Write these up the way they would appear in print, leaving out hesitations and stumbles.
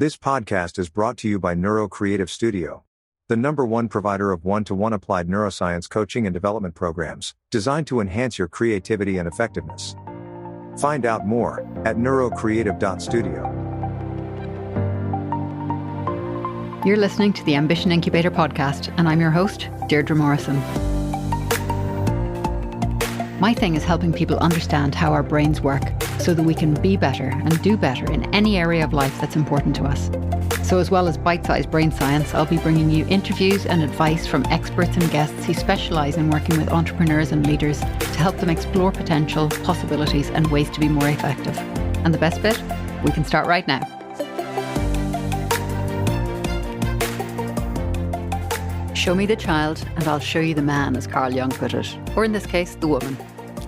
This podcast is brought to you by Neuro Creative Studio, the #1 provider of one-to-one applied neuroscience coaching and development programs, designed to enhance your creativity and effectiveness. Find out more at neurocreative.studio. You're listening to the Ambition Incubator podcast, and I'm your host, Deirdre Morrison. My thing is helping people understand how our brains work so that we can be better and do better in any area of life that's important to us. So as well as bite-sized brain science, I'll be bringing you interviews and advice from experts and guests who specialise in working with entrepreneurs and leaders to help them explore potential, possibilities and ways to be more effective. And the best bit? We can start right now. Show me the child and I'll show you the man, as Carl Jung put it, or in this case, the woman.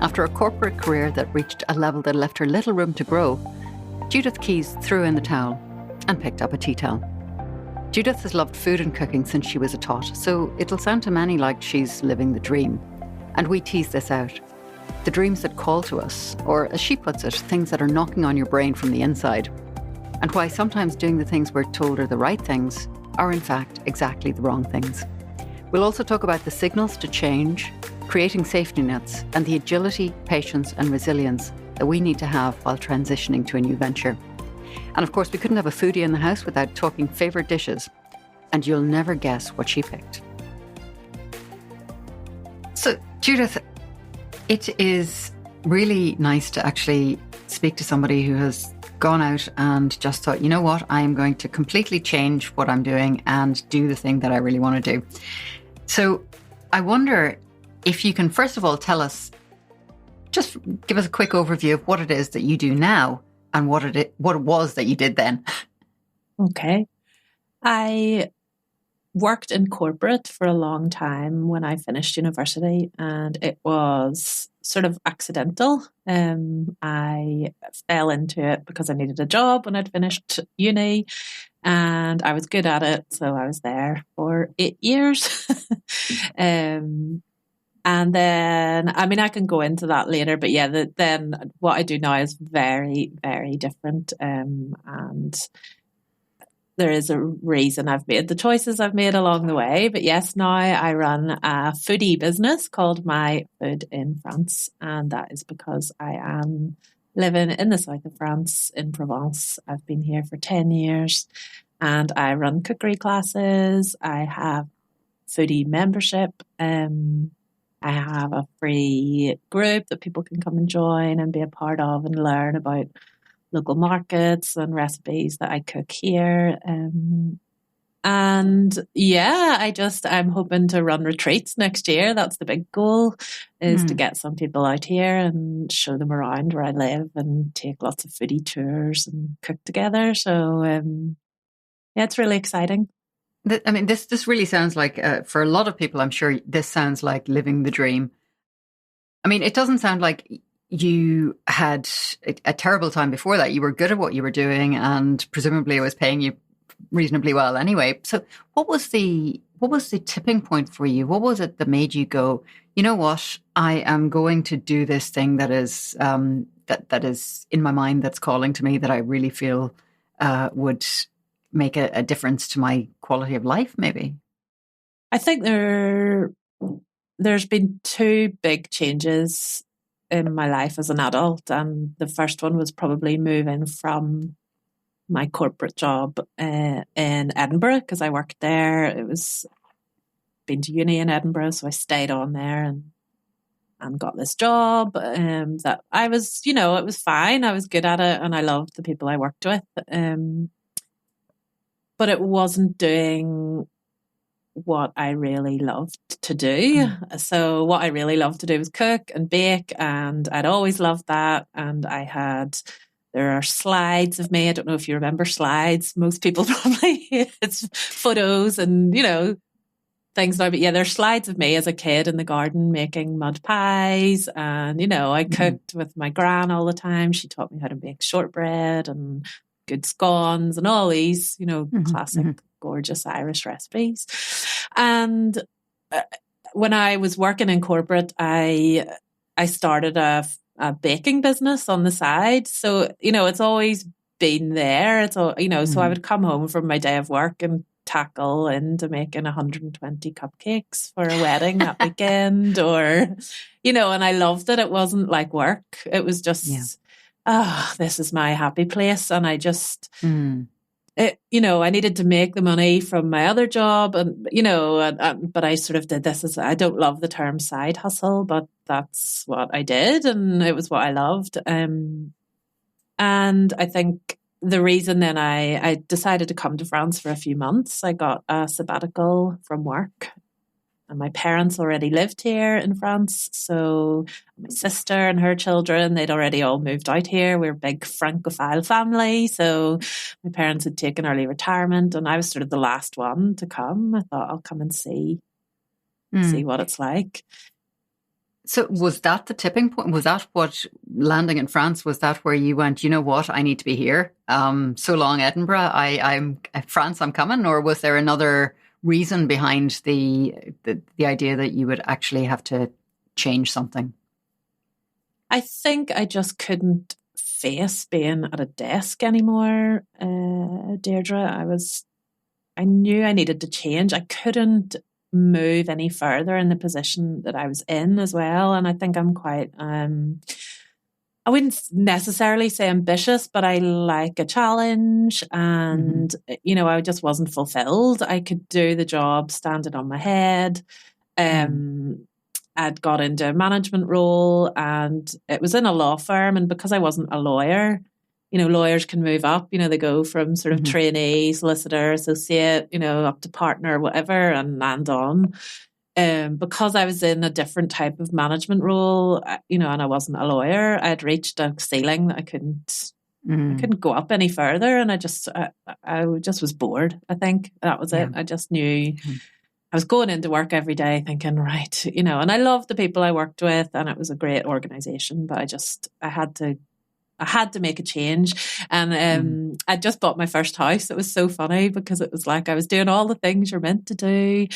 After a corporate career that reached a level that left her little room to grow, Judith Keys threw in the towel and picked up a tea towel. Judith has loved food and cooking since she was a tot, so it'll sound to many like she's living the dream. And we tease this out. The dreams that call to us, or as she puts it, things that are knocking on your brain from the inside. And why sometimes doing the things we're told are the right things are in fact exactly the wrong things. We'll also talk about the signals to change, creating safety nets, and the agility, patience and resilience that we need to have while transitioning to a new venture. And of course, we couldn't have a foodie in the house without talking favourite dishes. And you'll never guess what she picked. So, Judith, it is really nice to actually speak to somebody who has gone out and just thought, you know what, I am going to completely change what I'm doing and do the thing that I really want to do. So I wonder if you can, first of all, tell us, just give us a quick overview of what it is that you do now and what it was that you did then. Okay. I worked in corporate for a long time when I finished university, and it was sort of accidental. I fell into it because I needed a job when I'd finished uni, and I was good at it, so I was there for 8 years. And then, I mean, I can go into that later, but yeah, then what I do now is very, very different. And there is a reason I've made the choices I've made along the way. But yes, now I run a foodie business called My Food in France. And that is because I am living in the south of France, in Provence. I've been here for 10 years and I run cookery classes. I have foodie membership. I have a free group that people can come and join and be a part of and learn about local markets and recipes that I cook here. And yeah, I'm hoping to run retreats next year. That's the big goal, is to get some people out here and show them around where I live and take lots of foodie tours and cook together. So yeah, it's really exciting. I mean, this really sounds like, for a lot of people, I'm sure this sounds like living the dream. I mean, it doesn't sound like you had a terrible time before that. You were good at what you were doing and presumably it was paying you reasonably well anyway. So what was the tipping point for you? What was it that made you go, you know what, I am going to do this thing that is that is in my mind, that's calling to me, that I really feel would make a difference to my quality of life, maybe? I think there's been two big changes in my life as an adult. And the first one was probably moving from my corporate job in Edinburgh, because I worked there. It was been to uni in Edinburgh, so I stayed on there and got this job that I was, it was fine. I was good at it and I loved the people I worked with. But it wasn't doing what I really loved to do. So what I really loved to do was cook and bake, and I'd always loved that. And there are slides of me. I don't know if you remember slides. Most people probably, it's photos and, things now. But yeah, there's slides of me as a kid in the garden making mud pies. And, I cooked with my gran all the time. She taught me how to make shortbread and good scones and all these, classic, gorgeous Irish recipes. And when I was working in corporate, I started a baking business on the side. So, it's always been there. It's all, so I would come home from my day of work and tackle into making 120 cupcakes for a wedding that weekend, or, and I loved it. It wasn't like work. It was just, this is my happy place. And I just, I needed to make the money from my other job, and but I sort of did this as, I don't love the term side hustle, but that's what I did, and it was what I loved. And I think the reason then I decided to come to France for a few months, I got a sabbatical from work. And my parents already lived here in France. So my sister and her children, they'd already all moved out here. We're a big Francophile family. So my parents had taken early retirement, and I was sort of the last one to come. I thought, I'll come and see what it's like. So was that the tipping point? Was that what, landing in France, was that where you went, you know what, I need to be here? So long, Edinburgh, I'm France, I'm coming? Or was there another reason behind the idea that you would actually have to change something? I think I just couldn't face being at a desk anymore, Deirdre. I knew I needed to change. I couldn't move any further in the position that I was in as well. And I think I'm quite, I wouldn't necessarily say ambitious, but I like a challenge, and, I just wasn't fulfilled. I could do the job standing on my head. I'd got into a management role, and it was in a law firm. And because I wasn't a lawyer, lawyers can move up, they go from sort of trainee, solicitor, associate, up to partner, whatever, and land on. Because I was in a different type of management role, and I wasn't a lawyer, I'd reached a ceiling that I couldn't go up any further. And I just was bored. I think that was it. I just knew I was going into work every day thinking, right, and I loved the people I worked with, and it was a great organization, but I had to make a change. And I just bought my first house. It was so funny because it was like I was doing all the things you're meant to do,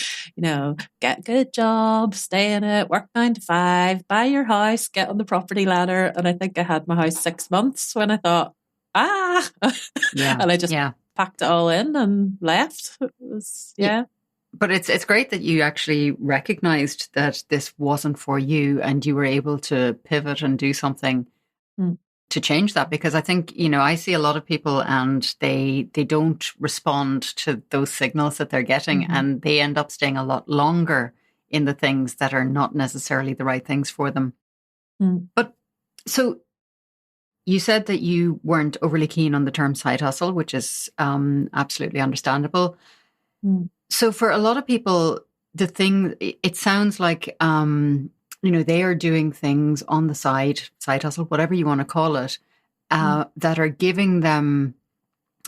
get a good job, stay in it, work 9 to 5, buy your house, get on the property ladder. And I think I had my house 6 months when I thought, and I just packed it all in and left. It was, But it's great that you actually recognized that this wasn't for you, and you were able to pivot and do something to change that. Because I think, I see a lot of people, and they don't respond to those signals that they're getting, and they end up staying a lot longer in the things that are not necessarily the right things for them. But so you said that you weren't overly keen on the term side hustle, which is absolutely understandable. So for a lot of people, it sounds like, they are doing things on the side hustle, whatever you want to call it, that are giving them,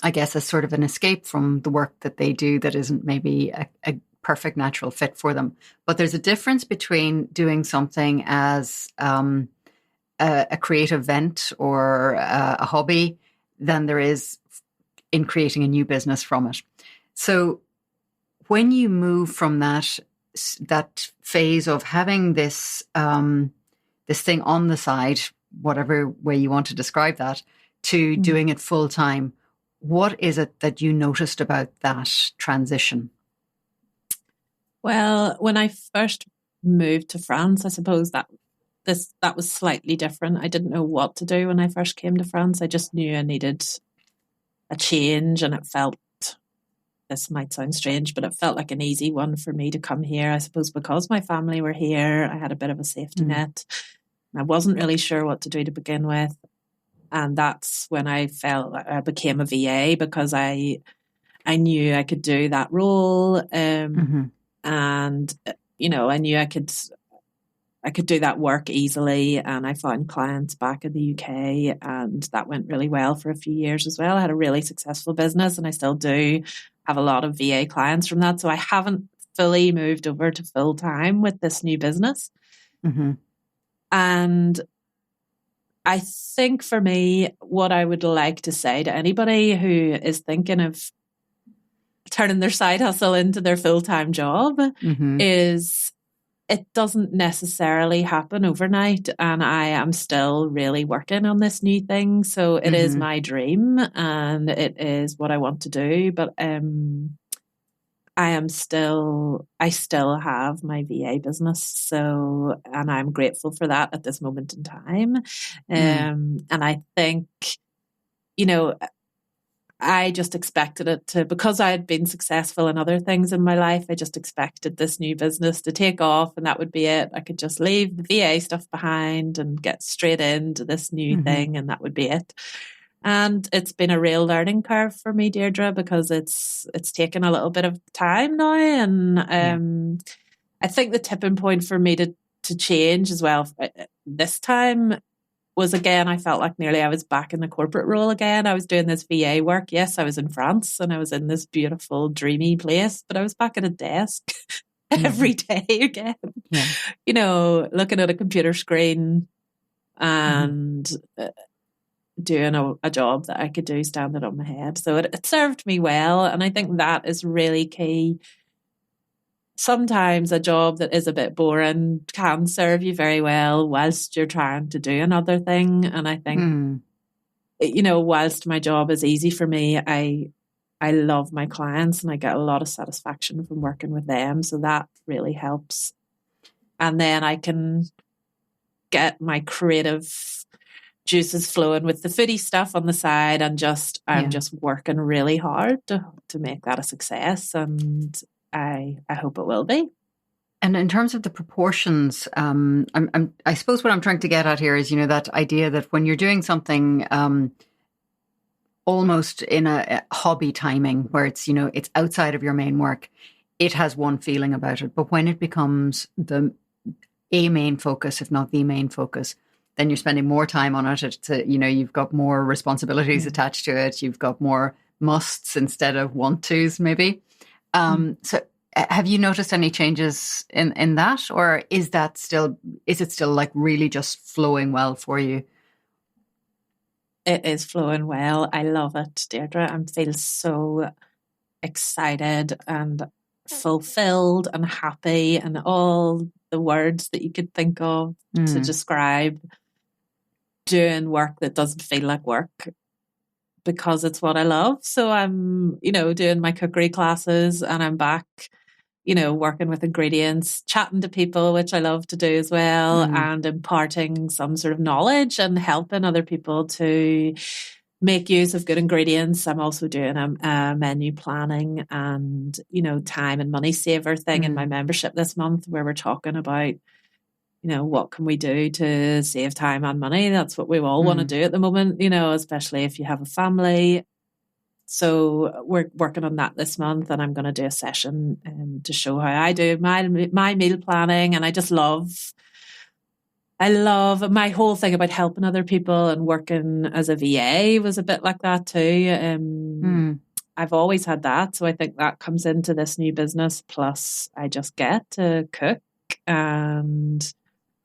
I guess, a sort of an escape from the work that they do that isn't maybe a perfect natural fit for them. But there's a difference between doing something as a creative vent or a hobby than there is in creating a new business from it. So when you move from that phase of having this thing on the side, whatever way you want to describe that, to doing it full time, what is it that you noticed about that transition? Well, when I first moved to France, I suppose that was slightly different. I didn't know what to do when I first came to France. I just knew I needed a change, and it felt, this might sound strange, but it felt like an easy one for me to come here. I suppose because my family were here, I had a bit of a safety net. I wasn't really sure what to do to begin with. And that's when I felt like I became a VA, because I knew I could do that role. And, I knew I could do that work easily. And I found clients back in the UK, and that went really well for a few years as well. I had a really successful business, and I still do have a lot of VA clients from that. So I haven't fully moved over to full time with this new business. And I think for me, what I would like to say to anybody who is thinking of turning their side hustle into their full-time job is it doesn't necessarily happen overnight, and I am still really working on this new thing. So it is my dream and it is what I want to do. But I still have my VA business. So, and I'm grateful for that at this moment in time. And I think, you know, I just expected it to, because I had been successful in other things in my life, I just expected this new business to take off and that would be it. I could just leave the VA stuff behind and get straight into this new thing and that would be it. And it's been a real learning curve for me, Deirdre, because it's taken a little bit of time now. And I think the tipping point for me to change as well this time was, again, I felt like nearly I was back in the corporate role again. I was doing this VA work. Yes, I was in France and I was in this beautiful, dreamy place, but I was back at a desk every day again, you know, looking at a computer screen and doing a job that I could do standing on my head. So it served me well. And I think that is really key. Sometimes a job that is a bit boring can serve you very well whilst you're trying to do another thing. And I think, you know, whilst my job is easy for me, I love my clients and I get a lot of satisfaction from working with them. So that really helps. And then I can get my creative juices flowing with the foodie stuff on the side and I'm just working really hard to make that a success. And I hope it will be. And in terms of the proportions, I suppose what I'm trying to get at here is, you know, that idea that when you're doing something almost in a hobby timing where it's, you know, it's outside of your main work, it has one feeling about it. But when it becomes a main focus, if not the main focus, then you're spending more time on it. It's you know, you've got more responsibilities attached to it. You've got more musts instead of want tos, maybe. So have you noticed any changes in that, or is it still like really just flowing well for you? It is flowing well. I love it, Deirdre. I feel so excited and fulfilled and happy and all the words that you could think of to describe doing work that doesn't feel like work, because it's what I love. So I'm, you know, doing my cookery classes and I'm back, you know, working with ingredients, chatting to people, which I love to do as well, and imparting some sort of knowledge and helping other people to make use of good ingredients. I'm also doing a menu planning and, you know, time and money saver thing in my membership this month, where we're talking about, you know, what can we do to save time and money? That's what we all want to do at the moment, you know, especially if you have a family. So we're working on that this month, and I'm going to do a session to show how I do my meal planning. And I love my whole thing about helping other people, and working as a VA was a bit like that too. I've always had that. So I think that comes into this new business. Plus I just get to cook and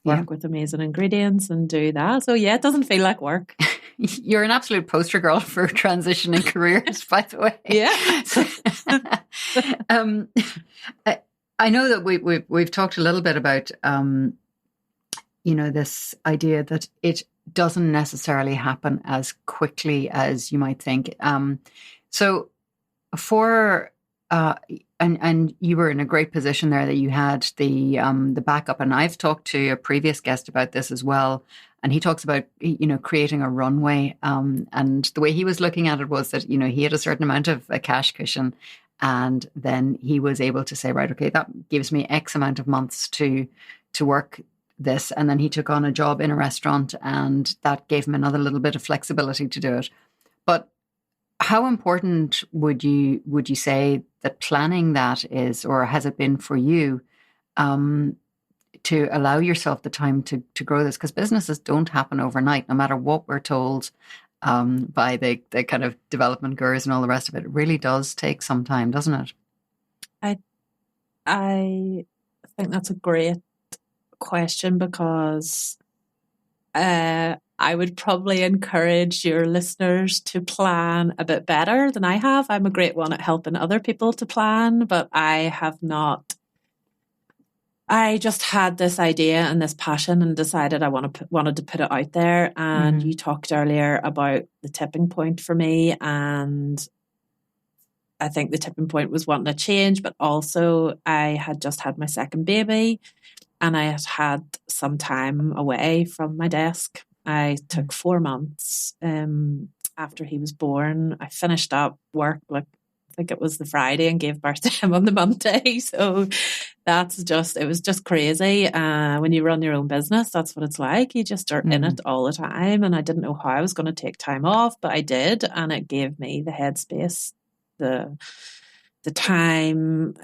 work with amazing ingredients and do that. So yeah, it doesn't feel like work. You're an absolute poster girl for transitioning careers, by the way. Yeah. I know that we've talked a little bit about, you know, this idea that it doesn't necessarily happen as quickly as you might think. So for and you were in a great position there, that you had the backup. And I've talked to a previous guest about this as well. And he talks about, you know, creating a runway. And the way he was looking at it was that, you know, he had a certain amount of a cash cushion. And then he was able to say, right, okay, that gives me X amount of months to work this. And then he took on a job in a restaurant, and that gave him another little bit of flexibility to do it. But how important would you say that planning that is, or has it been for you, to allow yourself the time to grow this? Because businesses don't happen overnight, no matter what we're told by the kind of development gurus and all the rest of it. It really does take some time, doesn't it? I think that's a great question, because I would probably encourage your listeners to plan a bit better than I have. I'm a great one at helping other people to plan, but I have not I just had this idea and this passion and decided I wanted to put it out there. And you talked earlier about the tipping point for me. And I think the tipping point was wanting to change, but also I had just had my second baby and I had some time away from my desk. I took 4 months after he was born. I finished up work, like I think it was the Friday, and gave birth to him on the Monday. So it was just crazy. When you run your own business, that's what it's like. You just are in it all the time. And I didn't know how I was going to take time off, but I did. And it gave me the headspace, the time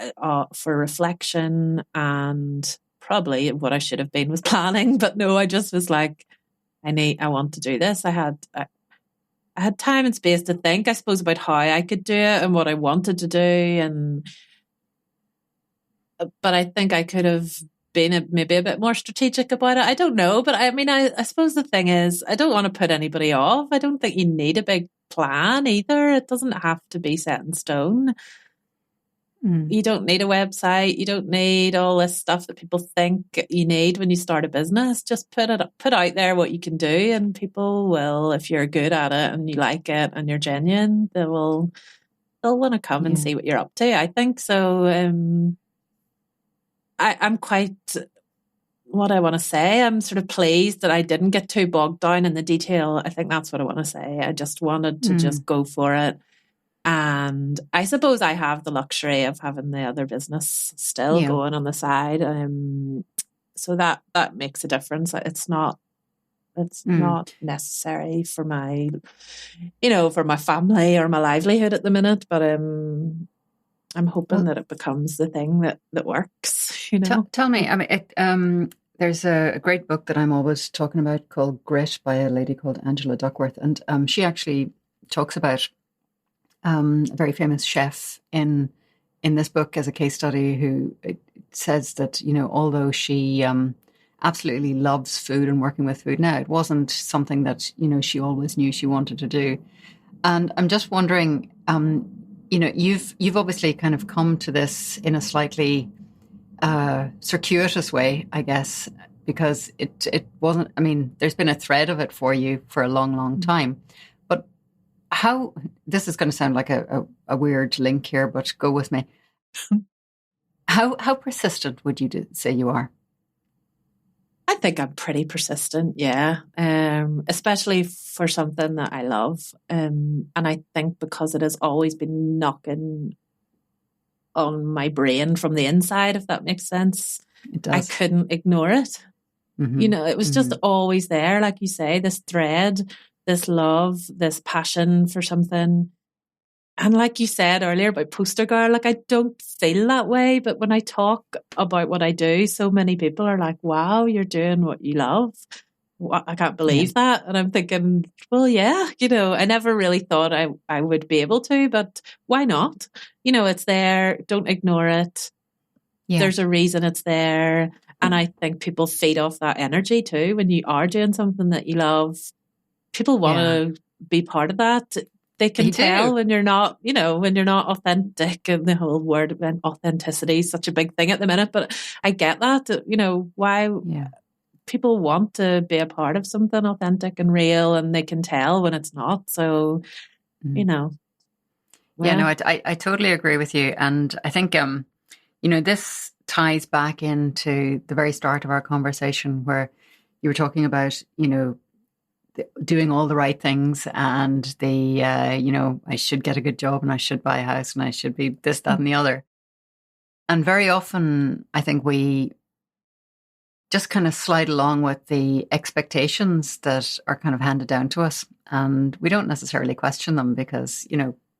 for reflection, and probably what I should have been was planning. But no, I just was like, I want to do this. I had time and space to think, I suppose, about how I could do it and what I wanted to do. But I think I could have been maybe a bit more strategic about it. I don't know. But I mean, I suppose the thing is, I don't want to put anybody off. I don't think you need a big plan either. It doesn't have to be set in stone. You don't need a website. You don't need all this stuff that people think you need when you start a business. Just put out there what you can do, and people will, if you're good at it and you like it and you're genuine, they'll want to come and see what you're up to. I think so. I'm quite, what I want to say, I'm sort of pleased that I didn't get too bogged down in the detail. I think that's what I want to say. I just wanted to just go for it. And I suppose I have the luxury of having the other business still going on the side. So that makes a difference. It's not necessary for my, for my family or my livelihood at the minute, but I'm hoping that it becomes the thing that works, Tell me, I mean, there's a great book that I'm always talking about called Grit by a lady called Angela Duckworth. And she actually talks about a very famous chef in this book as a case study who says that, although she absolutely loves food and working with food now, it wasn't something that, she always knew she wanted to do. And I'm just wondering, you've obviously kind of come to this in a slightly circuitous way, I guess, because it wasn't, I mean, there's been a thread of it for you for a long, long time. How, this is going to sound like a weird link here, but go with me. How persistent would you say you are? I think I'm pretty persistent, yeah. Especially for something that I love. And I think because it has always been knocking on my brain from the inside, if that makes sense. It does. I couldn't ignore it. It was just always there, like you say, this thread, this love, this passion for something. And like you said earlier about Poster Girl, like I don't feel that way. But when I talk about what I do, so many people are like, wow, you're doing what you love. I can't believe that. And I'm thinking, well, yeah, I never really thought I would be able to, but why not? It's there. Don't ignore it. Yeah. There's a reason it's there. And I think people feed off that energy too. When you are doing something that you love, people want to be part of that. They can tell when you're not, when you're not authentic, and the whole word of authenticity is such a big thing at the minute. But I get that, why people want to be a part of something authentic and real, and they can tell when it's not. So, Well. Yeah, no, I totally agree with you. And I think, this ties back into the very start of our conversation where you were talking about, doing all the right things and I should get a good job and I should buy a house and I should be this, that and the other. And very often I think we just kind of slide along with the expectations that are kind of handed down to us. And we don't necessarily question them because,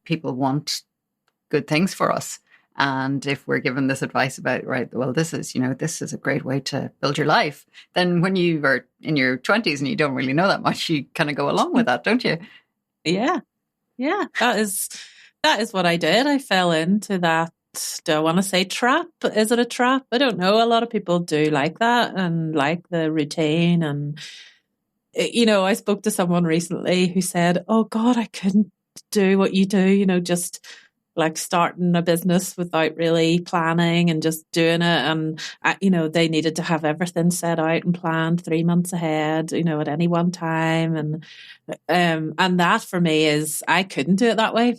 people want good things for us. And if we're given this advice about, right, well, this is a great way to build your life, then when you are in your 20s and you don't really know that much, you kind of go along with that, don't you? Yeah. Yeah. That is what I did. I fell into that. Do I want to say trap? Is it a trap? I don't know. A lot of people do like that and like the routine. And, I spoke to someone recently who said, oh God, I couldn't do what you do, just like starting a business without really planning and just doing it. And, they needed to have everything set out and planned 3 months ahead, at any one time. And that for me is, I couldn't do it that way.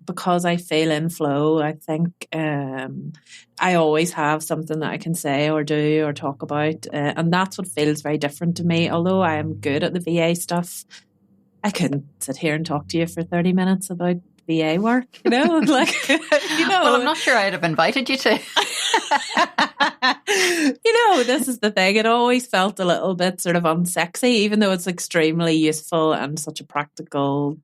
Because I feel in flow, I think I always have something that I can say or do or talk about. And that's what feels very different to me. Although I am good at the VA stuff, I couldn't sit here and talk to you for 30 minutes about VA work, Well, I'm not sure I'd have invited you to. This is the thing. It always felt a little bit sort of unsexy, even though it's extremely useful and such a practical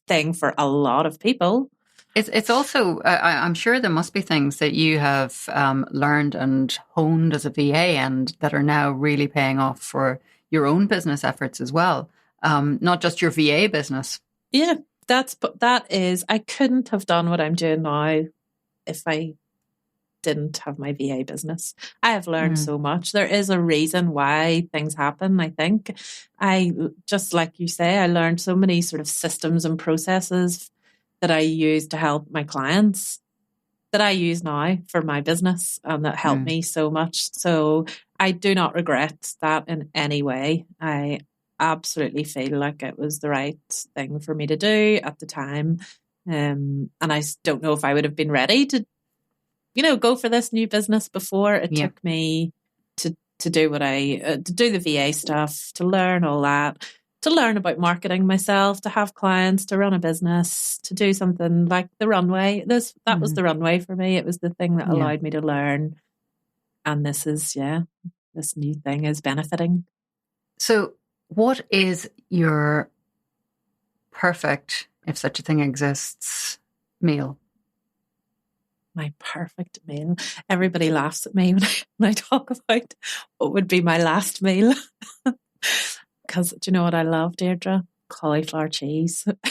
thing for a lot of people. It's also, I'm sure there must be things that you have learned and honed as a VA and that are now really paying off for your own business efforts as well. Not just your VA business. Yeah, that is, I couldn't have done what I'm doing now if I didn't have my VA business. I have learned so much. There is a reason why things happen, I think. Just like you say, I learned so many sort of systems and processes that I use to help my clients that I use now for my business and that help me so much. So I do not regret that in any way. I absolutely feel like it was the right thing for me to do at the time. And I don't know if I would have been ready to, go for this new business before. It took me to do to do the VA stuff, to learn all that, to learn about marketing myself, to have clients, to run a business, to do something like the runway. That was the runway for me. It was the thing that allowed me to learn. And this new thing is benefiting. So what is your perfect, if such a thing exists, meal? My perfect meal. Everybody laughs at me when I talk about what would be my last meal. Because do you know what I love, Deirdre? Cauliflower cheese. Okay,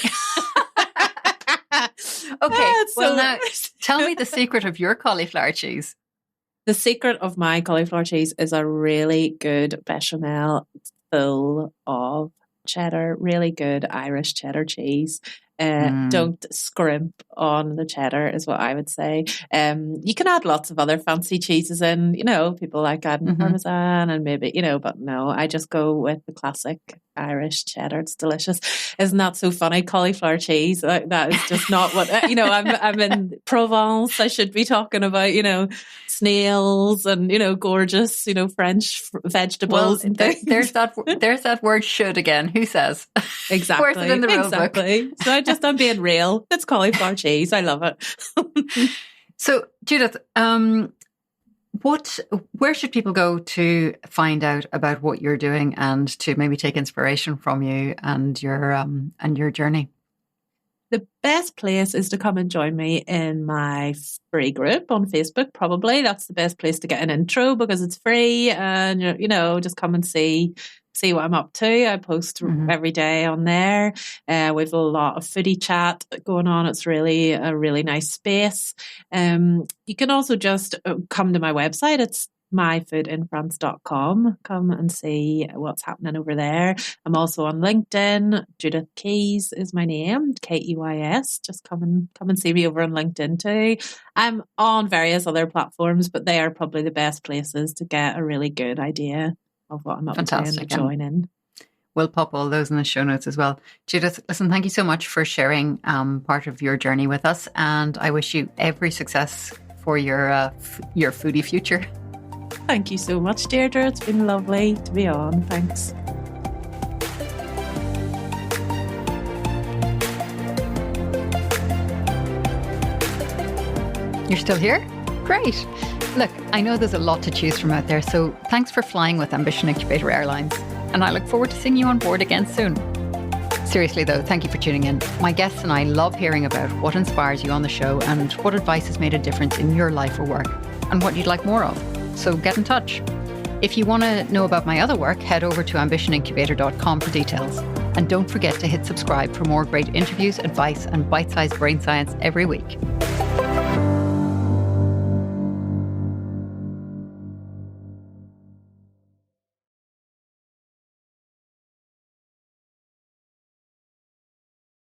now tell me the secret of your cauliflower cheese. The secret of my cauliflower cheese is a really good bechamel full of cheddar, really good Irish cheddar cheese. Don't scrimp on the cheddar is what I would say. You can add lots of other fancy cheeses in, people like adding Parmesan and maybe, but no, I just go with the classic Irish cheddar. It's delicious. Isn't that so funny? Cauliflower cheese. That is just not what, I'm in Provence. I should be talking about, snails and, gorgeous, French vegetables. Well, there's that word should again. Who says? Exactly. Where's it in the rule book? So I'm being real. It's cauliflower cheese. I love it. So, Judith, where should people go to find out about what you're doing and to maybe take inspiration from you and your journey? The best place is to come and join me in my free group on Facebook, probably. That's the best place to get an intro because it's free and, just come and see what I'm up to. I post every day on there. We've a lot of foodie chat going on. It's really a really nice space. You can also just come to my website. It's myfoodinfrance.com. Come and see what's happening over there. I'm also on LinkedIn. Judith Keys is my name, Keys. Just come and see me over on LinkedIn too. I'm on various other platforms, but they are probably the best places to get a really good idea of what I'm up to and to join in. We'll pop all those in the show notes as well. Judith, listen, thank you so much for sharing part of your journey with us, and I wish you every success for your foodie future. Thank you so much, Deirdre. It's been lovely to be on. Thanks. You're still here? Great. Look, I know there's a lot to choose from out there, so thanks for flying with Ambition Incubator Airlines, and I look forward to seeing you on board again soon. Seriously though, thank you for tuning in. My guests and I love hearing about what inspires you on the show and what advice has made a difference in your life or work, and what you'd like more of. So get in touch. If you want to know about my other work, head over to ambitionincubator.com for details. And don't forget to hit subscribe for more great interviews, advice, and bite-sized brain science every week.